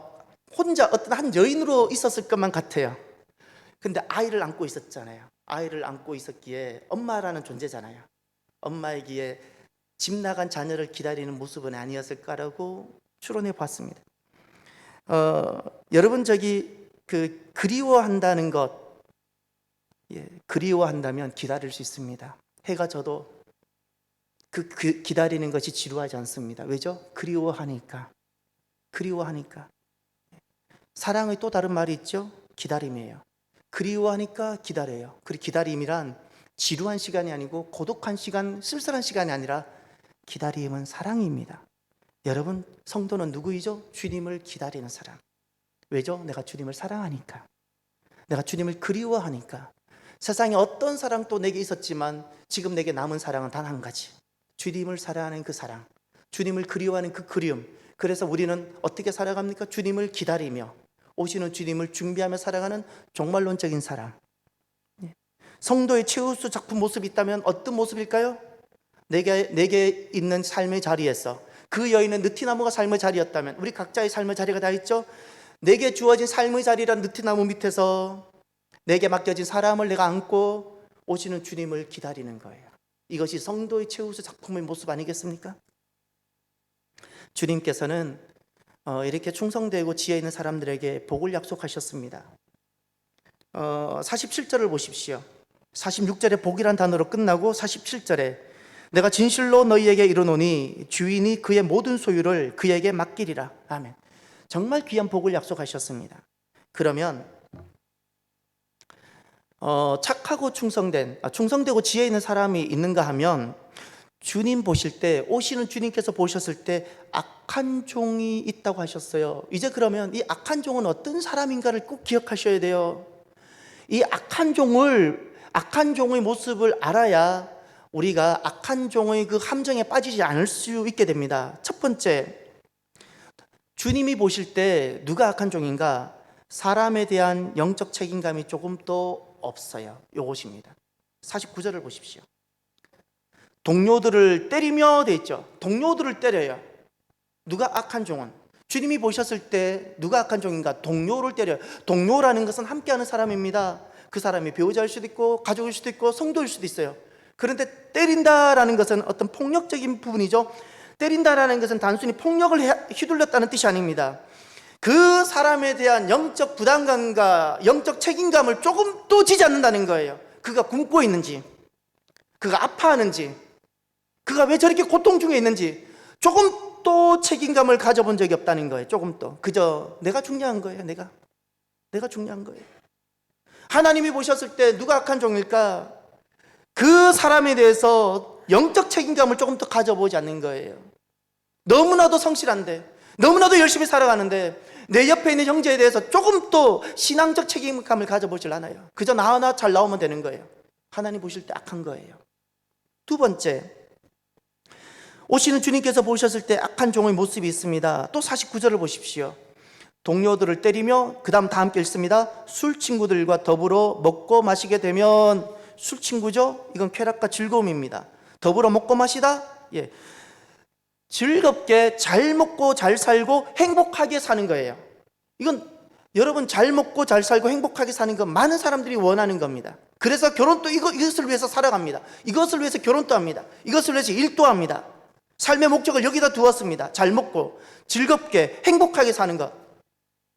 혼자 어떤 한 여인으로 있었을 것만 같아요. 근데 아이를 안고 있었잖아요. 아이를 안고 있었기에 엄마라는 존재잖아요. 엄마이기에 집 나간 자녀를 기다리는 모습은 아니었을까라고 추론해 봤습니다. 여러분, 저기 그리워한다는 것, 그리워한다면 기다릴 수 있습니다. 해가 져도 그 기다리는 것이 지루하지 않습니다. 왜죠? 그리워하니까. 사랑의 또 다른 말이 있죠? 기다림이에요. 그리워하니까 기다려요. 그리고 기다림이란 지루한 시간이 아니고 고독한 시간, 쓸쓸한 시간이 아니라 기다림은 사랑입니다. 여러분, 성도는 누구이죠? 주님을 기다리는 사람. 왜죠? 내가 주님을 사랑하니까. 내가 주님을 그리워하니까. 세상에 어떤 사랑도 내게 있었지만 지금 내게 남은 사랑은 단 한 가지. 주님을 사랑하는 그 사랑, 주님을 그리워하는 그 그리움. 그래서 우리는 어떻게 살아갑니까? 주님을 기다리며 오시는 주님을 준비하며 살아가는 종말론적인 사랑. 성도의 최우수 작품 모습이 있다면 어떤 모습일까요? 내게 있는 삶의 자리에서, 그 여인은 느티나무가 삶의 자리였다면 우리 각자의 삶의 자리가 다 있죠? 내게 주어진 삶의 자리란 느티나무 밑에서 내게 맡겨진 사람을 내가 안고 오시는 주님을 기다리는 거예요. 이것이 성도의 최우수 작품의 모습 아니겠습니까? 주님께서는 이렇게 충성되고 지혜 있는 사람들에게 복을 약속하셨습니다. 47절을 보십시오. 46절에 복이란 단어로 끝나고 47절에 내가 진실로 너희에게 이르노니 주인이 그의 모든 소유를 그에게 맡기리라. 아멘. 정말 귀한 복을 약속하셨습니다. 그러면 착하고 충성되고 지혜 있는 사람이 있는가 하면, 주님 보실 때, 오시는 주님께서 보셨을 때 악한 종이 있다고 하셨어요. 이제 그러면 이 악한 종은 어떤 사람인가를 꼭 기억하셔야 돼요. 이 악한 종의 모습을 알아야 우리가 악한 종의 그 함정에 빠지지 않을 수 있게 됩니다. 첫 번째, 주님이 보실 때 누가 악한 종인가? 사람에 대한 영적 책임감이 조금 더 없어요. 이것입니다. 49절을 보십시오. 동료들을 때리며 돼 있죠. 동료들을 때려요. 누가 악한 종은? 주님이 보셨을 때 누가 악한 종인가? 동료를 때려요. 동료라는 것은 함께하는 사람입니다. 그 사람이 배우자일 수도 있고 가족일 수도 있고 성도일 수도 있어요. 그런데 때린다라는 것은 어떤 폭력적인 부분이죠. 때린다라는 것은 단순히 폭력을 휘둘렀다는 뜻이 아닙니다. 그 사람에 대한 영적 부담감과 영적 책임감을 조금도 지지 않는다는 거예요. 그가 굶고 있는지, 그가 아파하는지, 그가 왜 저렇게 고통 중에 있는지 조금도 책임감을 가져본 적이 없다는 거예요. 조금도. 그저 내가 중요한 거예요. 내가 중요한 거예요. 하나님이 보셨을 때 누가 악한 종일까? 그 사람에 대해서 영적 책임감을 조금 더 가져보지 않는 거예요. 너무나도 성실한데, 너무나도 열심히 살아가는데 내 옆에 있는 형제에 대해서 조금 더 신앙적 책임감을 가져보질 않아요. 그저 나 하나 잘 나오면 되는 거예요. 하나님 보실 때 악한 거예요. 두 번째, 오시는 주님께서 보셨을 때 악한 종의 모습이 있습니다. 또 49절을 보십시오. 동료들을 때리며, 그 다음 다 함께 읽습니다. 술 친구들과 더불어 먹고 마시게 되면, 술 친구죠? 이건 쾌락과 즐거움입니다. 더불어 먹고 마시다? 예. 즐겁게 잘 먹고 잘 살고 행복하게 사는 거예요. 이건 여러분 잘 먹고 잘 살고 행복하게 사는 건 많은 사람들이 원하는 겁니다. 그래서 결혼도 이것을 위해서 살아갑니다. 이것을 위해서 결혼도 합니다. 이것을 위해서 일도 합니다. 삶의 목적을 여기다 두었습니다. 잘 먹고 즐겁게 행복하게 사는 것.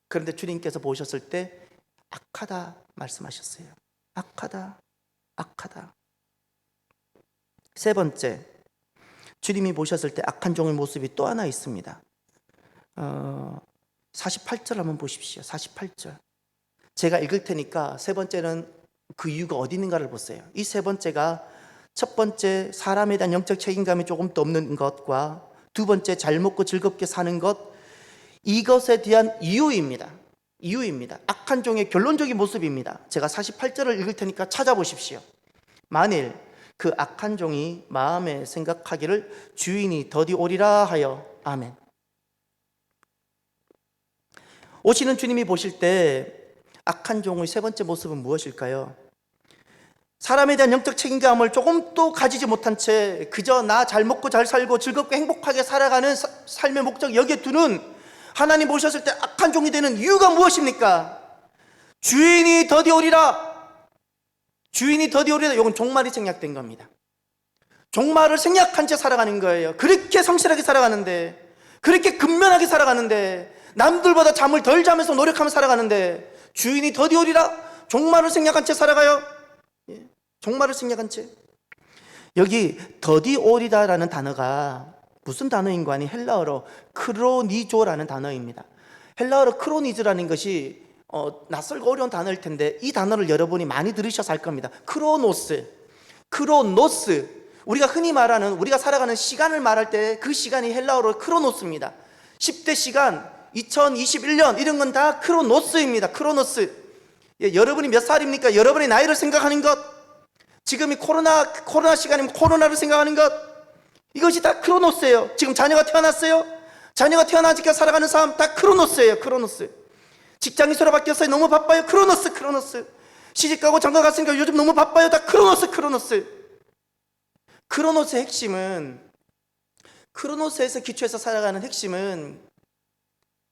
그런데 주님께서 보셨을 때 악하다 말씀하셨어요. 악하다, 악하다. 세 번째, 주님이 보셨을 때 악한 종의 모습이 또 하나 있습니다. 48절 한번 보십시오. 48절. 제가 읽을 테니까 세 번째는 그 이유가 어디 있는가를 보세요. 이 세 번째가 첫 번째 사람에 대한 영적 책임감이 조금 더 없는 것과 두 번째 잘 먹고 즐겁게 사는 것, 이것에 대한 이유입니다. 이유입니다. 악한 종의 결론적인 모습입니다. 제가 48절을 읽을 테니까 찾아보십시오. 만일 그 악한 종이 마음에 생각하기를 주인이 더디 오리라 하여. 아멘. 오시는 주님이 보실 때 악한 종의 세 번째 모습은 무엇일까요? 사람에 대한 영적 책임감을 조금도 가지지 못한 채 그저 나 잘 먹고 잘 살고 즐겁게 행복하게 살아가는 삶의 목적 여기에 두는, 하나님 보셨을 때 악한 종이 되는 이유가 무엇입니까? 주인이 더디 오리라. 주인이 더디 오리라. 이건 종말이 생략된 겁니다. 종말을 생략한 채 살아가는 거예요. 그렇게 성실하게 살아가는데, 그렇게 근면하게 살아가는데, 남들보다 잠을 덜 자면서 노력하며 살아가는데 주인이 더디 오리라. 종말을 생략한 채 살아가요. 종말을 생략한 채. 여기 더디 오리다라는 단어가 무슨 단어인가 하니 헬라어로 크로니조라는 단어입니다. 헬라어로 크로니즈라는 것이 낯설고 어려운 단어일 텐데 이 단어를 여러분이 많이 들으셔서 알 겁니다. 크로노스. 우리가 흔히 말하는, 우리가 살아가는 시간을 말할 때 그 시간이 헬라어로 크로노스입니다. 10대 시간, 2021년 이런 건 다 크로노스입니다. 크로노스. 여러분이 몇 살입니까? 여러분의 나이를 생각하는 것, 지금이 코로나 시간이면 코로나를 생각하는 것, 이것이 다 크로노스예요. 지금 자녀가 태어났어요. 자녀가 태어나니까 살아가는 삶 다 크로노스예요. 크로노스. 직장이 새로 바뀌었어요. 너무 바빠요. 크로노스. 시집가고 장가 갔으니까 요즘 너무 바빠요. 다 크로노스. 크로노스의 핵심은, 크로노스에서 기초해서 살아가는 핵심은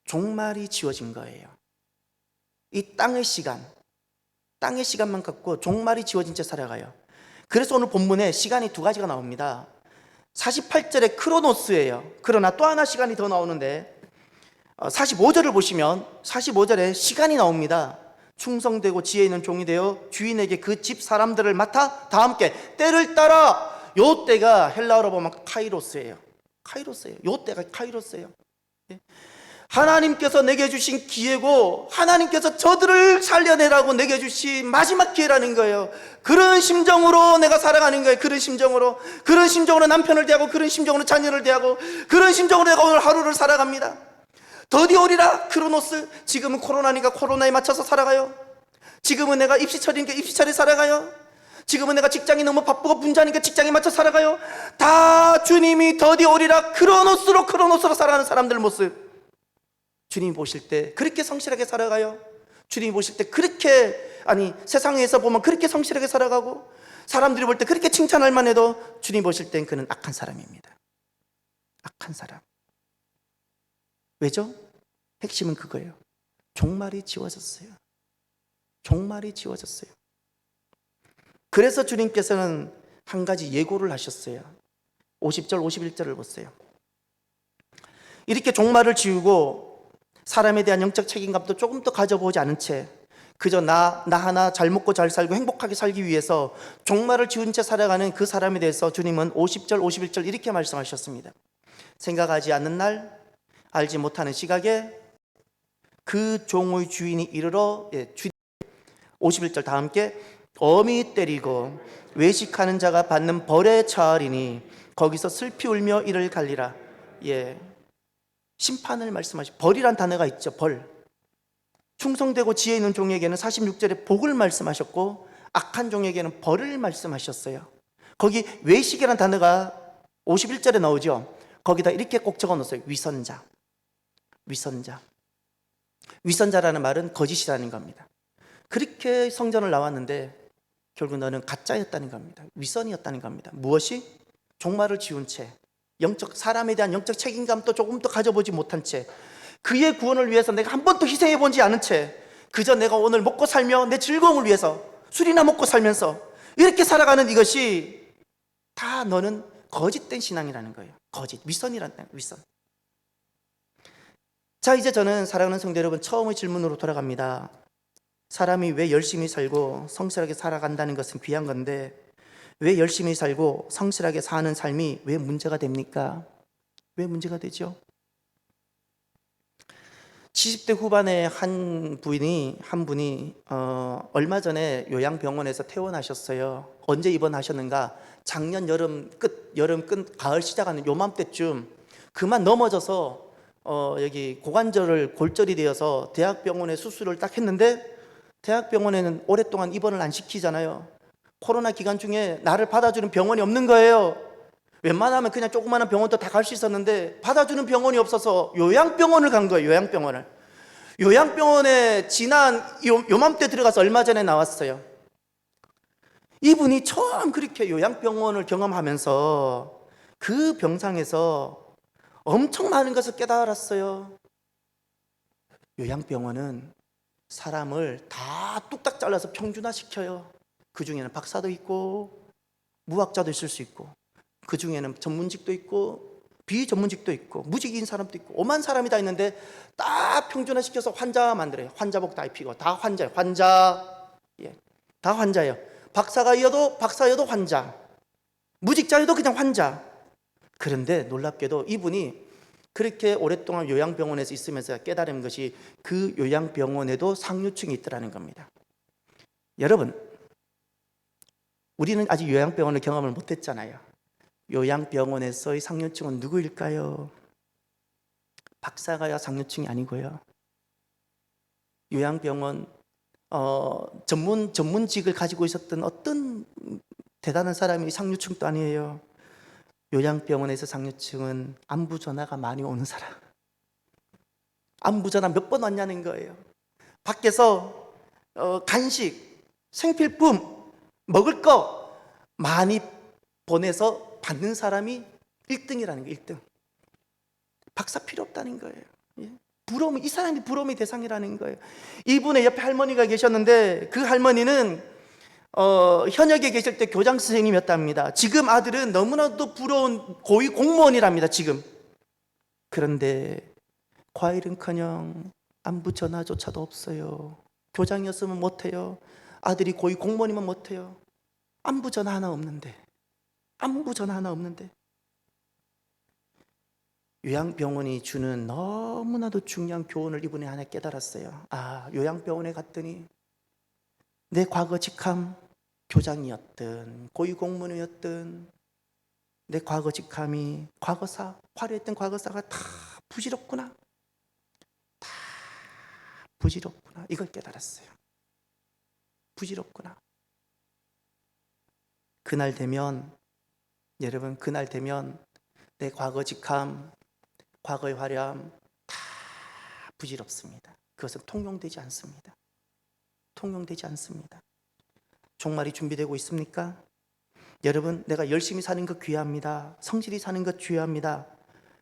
종말이 지워진 거예요. 이 땅의 시간만 갖고 종말이 지워진 채 살아가요. 그래서 오늘 본문에 시간이 두 가지가 나옵니다. 48절에 크로노스예요. 그러나 또 하나 시간이 더 나오는데 45절을 보시면 45절에 시간이 나옵니다. 충성되고 지혜 있는 종이 되어 주인에게 그 집 사람들을 맡아 다 함께 때를 따라. 요 때가 헬라어로 보면 카이로스예요. 요 때가 카이로스예요. 하나님께서 내게 주신 기회고 하나님께서 저들을 살려내라고 내게 주신 마지막 기회라는 거예요. 그런 심정으로 내가 살아가는 거예요. 그런 심정으로 남편을 대하고, 그런 심정으로 자녀를 대하고, 그런 심정으로 내가 오늘 하루를 살아갑니다. 더디 오리라. 크로노스. 지금은 코로나니까 코로나에 맞춰서 살아가요. 지금은 내가 입시철이니까 입시철에 살아가요. 지금은 내가 직장이 너무 바쁘고 분주하니까 직장에 맞춰 살아가요. 다 주님이 더디 오리라. 크로노스로 살아가는 사람들 모습 주님이 보실 때 그렇게 성실하게 살아가요. 주님이 보실 때 그렇게, 세상에서 보면 그렇게 성실하게 살아가고 사람들이 볼 때 그렇게 칭찬할 만해도 주님이 보실 땐 그는 악한 사람입니다. 악한 사람. 왜죠? 핵심은 그거예요. 종말이 지워졌어요. 그래서 주님께서는 한 가지 예고를 하셨어요. 50절 51절을 보세요. 이렇게 종말을 지우고 사람에 대한 영적 책임감도 조금 더 가져보지 않은 채 그저 나 하나 잘 먹고 잘 살고 행복하게 살기 위해서 종말을 지운 채 살아가는 그 사람에 대해서 주님은 50절 51절 이렇게 말씀하셨습니다. 생각하지 않는 날, 알지 못하는 시각에 그 종의 주인이 이르러 51절 다 함께 엄히 때리고 외식하는 자가 받는 벌에 처하리니 거기서 슬피 울며 이를 갈리라. 심판을 말씀하시고, 벌이란 단어가 있죠. 벌. 충성되고 지혜 있는 종에게는 46절에 복을 말씀하셨고 악한 종에게는 벌을 말씀하셨어요. 거기 외식이라는 단어가 51절에 나오죠. 거기다 이렇게 꼭 적어놓았어요. 위선자라는 말은 거짓이라는 겁니다. 그렇게 성전을 나왔는데 결국 너는 가짜였다는 겁니다. 위선이었다는 겁니다. 무엇이? 종말을 지운 채 사람에 대한 영적 책임감도 조금 더 가져보지 못한 채, 그의 구원을 위해서 내가 한 번도 희생해 보지 않은 채, 그저 내가 오늘 먹고 살며 내 즐거움을 위해서 술이나 먹고 살면서 이렇게 살아가는 이것이 다 너는 거짓된 신앙이라는 거예요. 거짓, 윗선이라는 거예요. 윗선. 자, 이제 저는 사랑하는 성도 여러분, 처음의 질문으로 돌아갑니다. 사람이 왜 열심히 살고 성실하게 살아간다는 것은 귀한 건데, 왜 열심히 살고 성실하게 사는 삶이 왜 문제가 됩니까? 왜 문제가 되죠? 70대 후반에 한 분이 얼마 전에 요양병원에서 퇴원하셨어요. 언제 입원하셨는가? 작년 여름 끝, 가을 시작하는 요맘때쯤 그만 넘어져서 여기 고관절을 골절이 되어서 대학병원에 수술을 딱 했는데, 대학병원에는 오랫동안 입원을 안 시키잖아요. 코로나 기간 중에 나를 받아주는 병원이 없는 거예요. 웬만하면 그냥 조그마한 병원도 다 갈 수 있었는데 받아주는 병원이 없어서 요양병원을 간 거예요. 요양병원에 지난 요맘때 들어가서 얼마 전에 나왔어요. 이분이 처음 그렇게 요양병원을 경험하면서 그 병상에서 엄청 많은 것을 깨달았어요. 요양병원은 사람을 다 뚝딱 잘라서 평준화시켜요. 그 중에는 박사도 있고 무학자도 있을 수 있고, 그 중에는 전문직도 있고 비전문직도 있고 무직인 사람도 있고 오만 사람이 다 있는데 딱 평준화시켜서 환자 만들어요. 환자복 다 입히고 다 환자예요. 다 환자예요. 박사여도 환자, 무직자여도 그냥 환자. 그런데 놀랍게도 이분이 그렇게 오랫동안 요양병원에서 있으면서 깨달은 것이 그 요양병원에도 상류층이 있더라는 겁니다. 여러분, 우리는 아직 요양병원을 경험을 못했잖아요. 요양병원에서의 상류층은 누구일까요? 박사가야 상류층이 아니고요. 요양병원 전문직을 가지고 있었던 어떤 대단한 사람이 상류층도 아니에요. 요양병원에서 상류층은 안부 전화가 많이 오는 사람. 안부 전화 몇 번 왔냐는 거예요. 밖에서 간식, 생필품, 먹을 거 많이 보내서 받는 사람이 1등이라는 거예요. 1등. 박사 필요 없다는 거예요. 이 사람이 부러움의 대상이라는 거예요. 이분의 옆에 할머니가 계셨는데 그 할머니는 현역에 계실 때 교장 선생님이었답니다. 지금 아들은 너무나도 부러운 고위 공무원이랍니다. 지금. 그런데 과일은커녕 안부 전화조차도 없어요. 교장이었으면 못해요. 아들이 고위 공무원이면 못해요. 안부 전화 하나 없는데. 요양병원이 주는 너무나도 중요한 교훈을 이분이 하나 깨달았어요. 요양병원에 갔더니 내 과거 직함, 교장이었든 고위공무원이었든 내 과거 직함이 화려했던 과거사가 다 부질없구나. 이걸 깨달았어요. 부질없구나. 여러분, 그날 되면 내 과거 직함, 과거의 화려함 다 부질없습니다. 그것은 통용되지 않습니다. 종말이 준비되고 있습니까? 여러분, 내가 열심히 사는 것 귀합니다. 성실히 사는 것 중요합니다.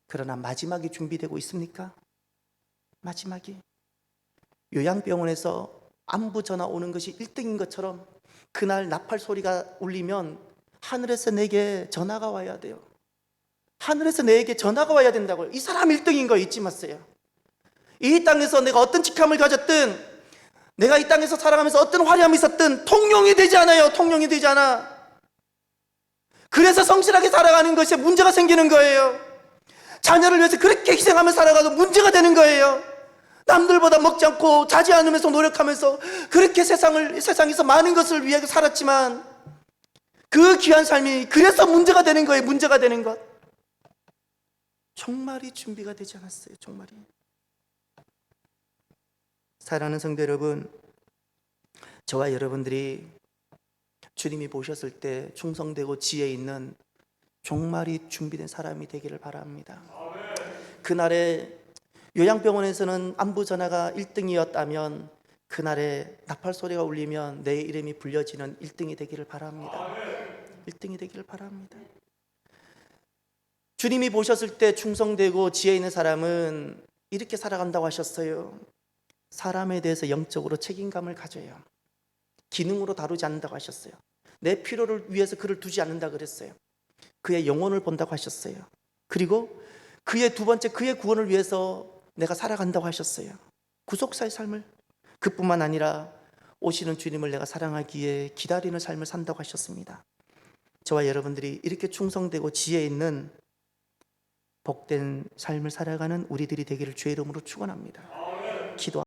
그러나 마지막이 준비되고 있습니까? 마지막이. 요양병원에서 안부 전화 오는 것이 1등인 것처럼 그날 나팔 소리가 울리면 하늘에서 내게 전화가 와야 돼요. 하늘에서 내게 전화가 와야 된다고요. 이 사람 1등인 거 잊지 마세요. 이 땅에서 내가 어떤 직함을 가졌든, 내가 이 땅에서 살아가면서 어떤 화려함이 있었든 통용이 되지 않아요. 그래서 성실하게 살아가는 것에 문제가 생기는 거예요. 자녀를 위해서 그렇게 희생하며 살아가도 문제가 되는 거예요. 남들보다 먹지 않고 자지 않으면서 노력하면서 그렇게 세상에서 많은 것을 위해 살았지만 그 귀한 삶이 그래서 문제가 되는 거예요. 문제가 되는 것. 종말이 준비가 되지 않았어요. 종말이. 사랑하는 성도 여러분, 저와 여러분들이 주님이 보셨을 때 충성되고 지혜 있는 종말이 준비된 사람이 되기를 바랍니다. 그날에 요양병원에서는 안부 전화가 1등이었다면 그날에 나팔 소리가 울리면 내 이름이 불려지는 1등이 되기를 바랍니다. 1등이 되기를 바랍니다. 주님이 보셨을 때 충성되고 지혜 있는 사람은 이렇게 살아간다고 하셨어요. 사람에 대해서 영적으로 책임감을 가져요. 기능으로 다루지 않는다고 하셨어요. 내 필요를 위해서 그를 두지 않는다 그랬어요. 그의 영혼을 본다고 하셨어요. 그리고 그의 두 번째, 그의 구원을 위해서 내가 살아간다고 하셨어요. 구속사의 삶을. 그뿐만 아니라 오시는 주님을 내가 사랑하기에 기다리는 삶을 산다고 하셨습니다. 저와 여러분들이 이렇게 충성되고 지혜 있는 복된 삶을 살아가는 우리들이 되기를 주의 이름으로 축원합니다. 기도